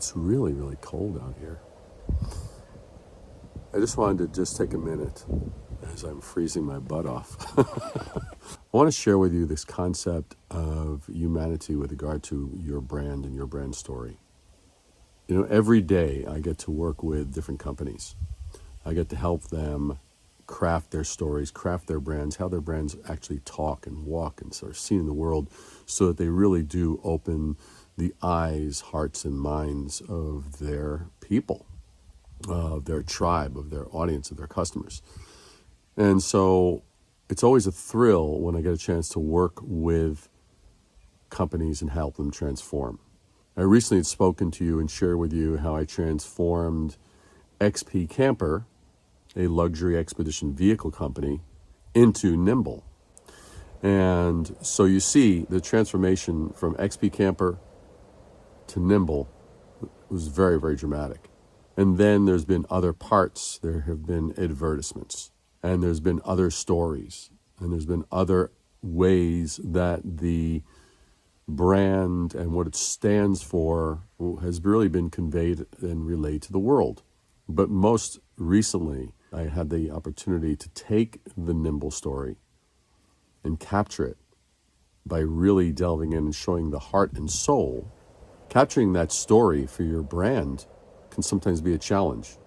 It's really, really cold out here. I just wanted to just take a minute as I'm freezing my butt off. I want to share with you this concept of humanity with regard to your brand and your brand story. You know, every day I get to work with different companies. I get to help them craft their stories, craft their brands, how their brands actually talk and walk and are seen in the world, so that they really do open the eyes, hearts, and minds of their people, of their tribe, of their audience, of their customers. And so it's always a thrill when I get a chance to work with companies and help them transform. I recently had spoken to you and shared with you how I transformed XP Camper, a luxury expedition vehicle company, into Nimble. And so you see the transformation from XP Camper to Nimble was very, very dramatic. And then there's been other parts. There have been advertisements, and there's been other stories, and there's been other ways that the brand and what it stands for has really been conveyed and relayed to the world. But most recently, I had the opportunity to take the Nimble story and capture it by really delving in and showing the heart and soul. Capturing that story for your brand can sometimes be a challenge,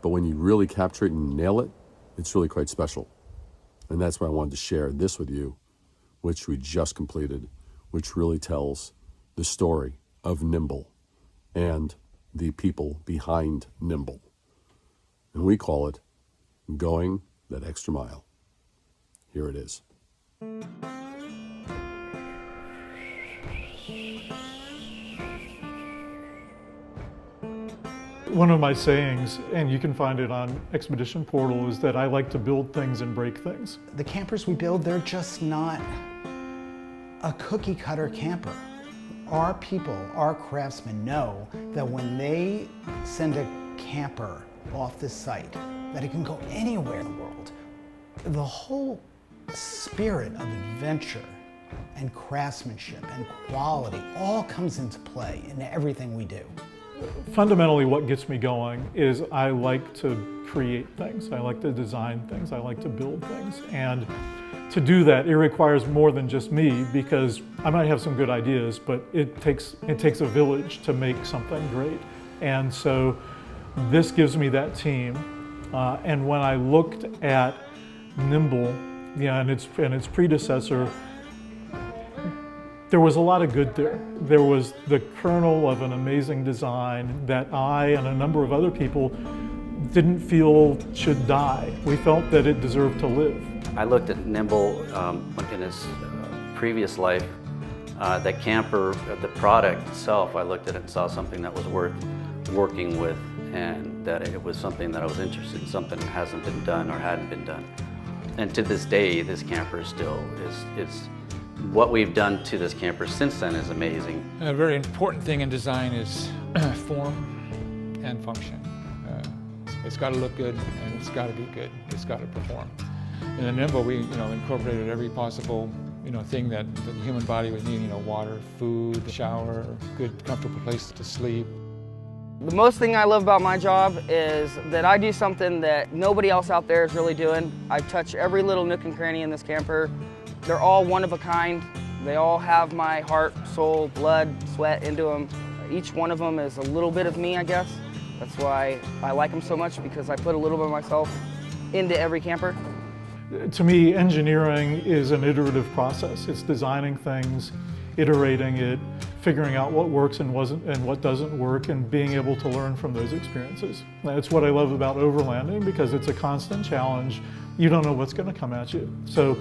but when you really capture it and nail it, it's really quite special. And that's why I wanted to share this with you, which we just completed, which really tells the story of Nimble and the people behind Nimble. And we call it Going That Extra Mile. Here it is. One of my sayings, and you can find it on Expedition Portal, is that I like to build things and break things. The campers we build, they're just not a cookie cutter camper. Our people, our craftsmen know that when they send a camper off this site, that it can go anywhere in the world. The whole spirit of adventure and craftsmanship and quality all comes into play in everything we do. Fundamentally, what gets me going is I like to create things. I like to design things. I like to build things. And to do that, it requires more than just me, because I might have some good ideas, but it takes a village to make something great. And so this gives me that team. And when I looked at Nimble, and its predecessor, there was a lot of good there. There was the kernel of an amazing design that I and a number of other people didn't feel should die. We felt that it deserved to live. I looked at Nimble in his previous life. That camper, the product itself, I looked at it and saw something that was worth working with, and that it was something that I was interested in, something that hasn't been done or hadn't been done. And to this day, this camper still is what we've done to this camper since then is amazing. A very important thing in design is form and function. It's got to look good and it's got to be good. It's got to perform. In the Nimble, we incorporated every possible thing that the human body would need. Water, food, shower, good, comfortable place to sleep. The most thing I love about my job is that I do something that nobody else out there is really doing. I touch every little nook and cranny in this camper. They're all one of a kind. They all have my heart, soul, blood, sweat into them. Each one of them is a little bit of me, I guess. That's why I like them so much, because I put a little bit of myself into every camper. To me, engineering is an iterative process. It's designing things, iterating it, figuring out what works and what doesn't work, and being able to learn from those experiences. That's what I love about overlanding, because it's a constant challenge. You don't know what's going to come at you. So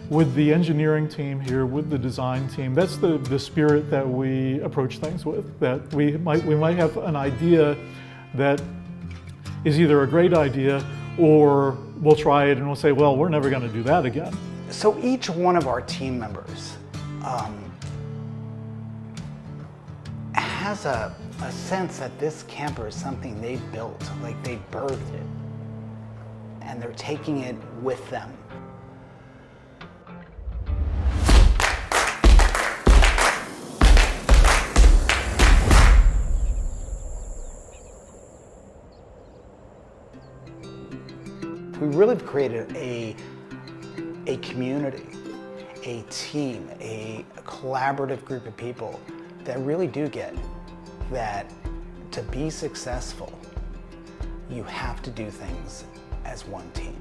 with the engineering team here, with the design team, that's the spirit that we approach things with. That we might have an idea that is either a great idea, or we'll try it and we'll say, well, we're never going to do that again. So each one of our team members has a sense that this camper is something they built, like they birthed it, and they're taking it with them. really have created a community, a team, a collaborative group of people that really do get that to be successful, you have to do things as one team.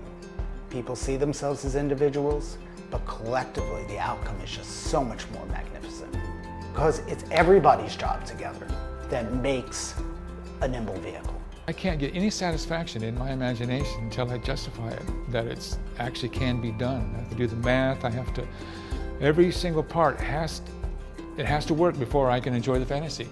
People see themselves as individuals, but collectively the outcome is just so much more magnificent because it's everybody's job together that makes a nimble vehicle. I can't get any satisfaction in my imagination until I justify it, that it's actually can be done. I have to do the math, every single part has to work before I can enjoy the fantasy.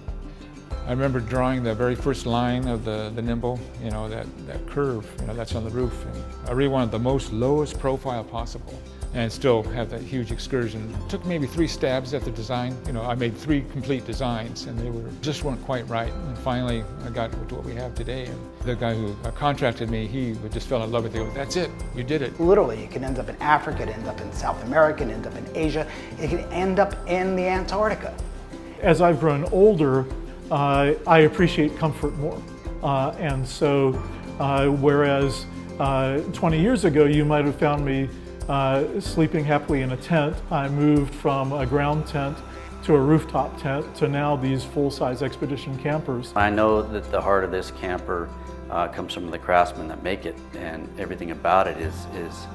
I remember drawing the very first line of the Nimble, that curve, that's on the roof. And I really wanted the most lowest profile possible and still have that huge excursion. It took maybe 3 stabs at the design. I made 3 complete designs and they just weren't quite right. And finally I got to what we have today. And the guy who contracted me, he just fell in love with it. That's it, you did it. Literally, it can end up in Africa, it can end up in South America, it can end up in Asia, it can end up in the Antarctica. As I've grown older, I appreciate comfort more. And so, whereas 20 years ago you might have found me sleeping happily in a tent, I moved from a ground tent to a rooftop tent to now these full-size expedition campers. I know that the heart of this camper comes from the craftsmen that make it, and everything about it is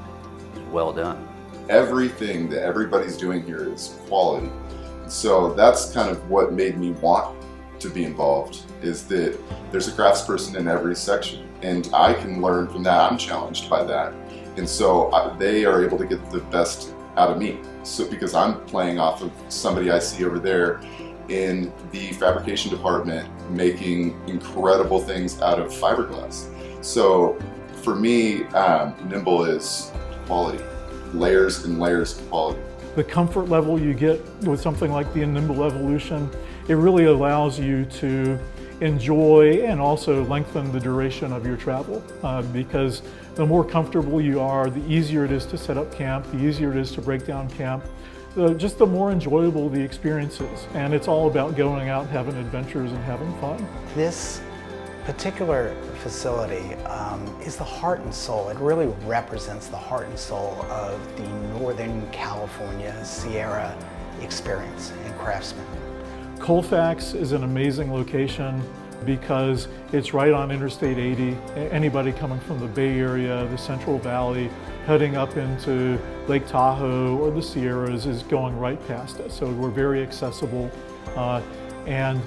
well done. Everything that everybody's doing here is quality. So that's kind of what made me want to be involved, is that there's a craftsperson in every section and I can learn from that. I'm challenged by that, and so they are able to get the best out of me. So because I'm playing off of somebody I see over there in the fabrication department making incredible things out of fiberglass. So for me, Nimble is quality, layers and layers of quality. The comfort level you get with something like the Nimble Evolution, it really allows you to enjoy and also lengthen the duration of your travel because the more comfortable you are, the easier it is to set up camp, the easier it is to break down camp, just the more enjoyable the experience is. And it's all about going out, having adventures and having fun. This particular facility is the heart and soul. It really represents the heart and soul of the Northern California Sierra experience and craftsmen. Colfax is an amazing location because it's right on Interstate 80. Anybody coming from the Bay Area, the Central Valley, heading up into Lake Tahoe or the Sierras is going right past us. So we're very accessible. And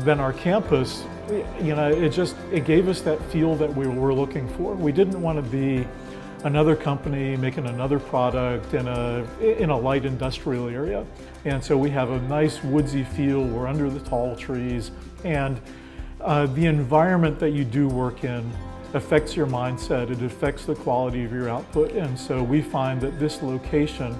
then our campus, it gave us that feel that we were looking for. We didn't want to be another company making another product in a light industrial area. And so we have a nice woodsy feel. We're under the tall trees, and the environment that you do work in affects your mindset. It affects the quality of your output. And so we find that this location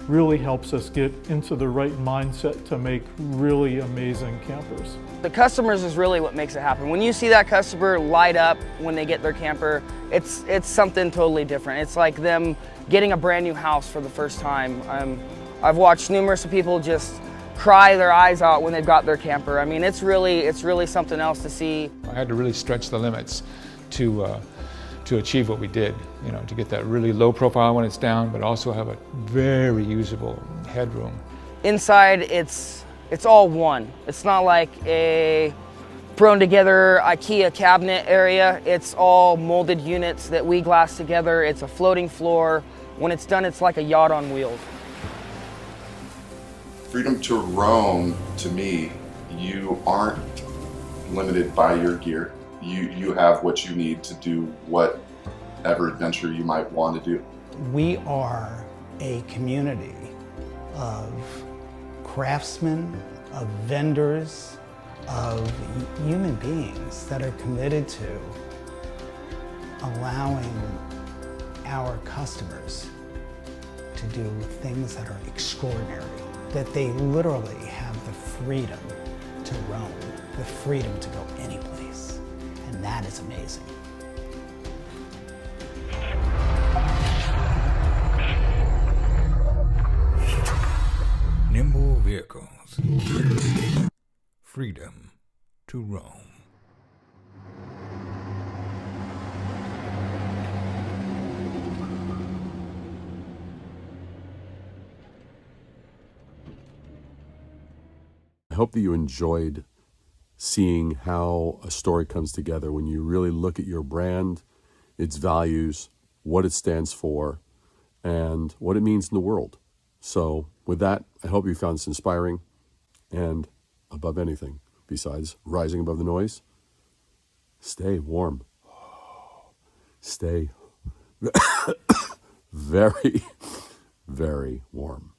really helps us get into the right mindset to make really amazing campers. The customers is really what makes it happen. When you see that customer light up when they get their camper, it's something totally different. It's like them getting a brand new house for the first time. I've watched numerous people just cry their eyes out when they've got their camper. I mean, it's really something else to see. I had to really stretch the limits to achieve what we did, to get that really low profile when it's down, but also have a very usable headroom. Inside, it's all one. It's not like a thrown together IKEA cabinet area. It's all molded units that we glass together. It's a floating floor. When it's done, it's like a yacht on wheels. Freedom to roam, to me, you aren't limited by your gear. You have what you need to do whatever adventure you might want to do. We are a community of craftsmen, of vendors, of human beings that are committed to allowing our customers to do things that are extraordinary, that they literally have the freedom to roam, the freedom to go any place, and that is amazing. Nimble vehicles. Freedom to roam. I hope that you enjoyed seeing how a story comes together when you really look at your brand, its values, what it stands for, and what it means in the world. So with that, I hope you found this inspiring, and above anything, besides rising above the noise, stay warm. Stay very, very warm.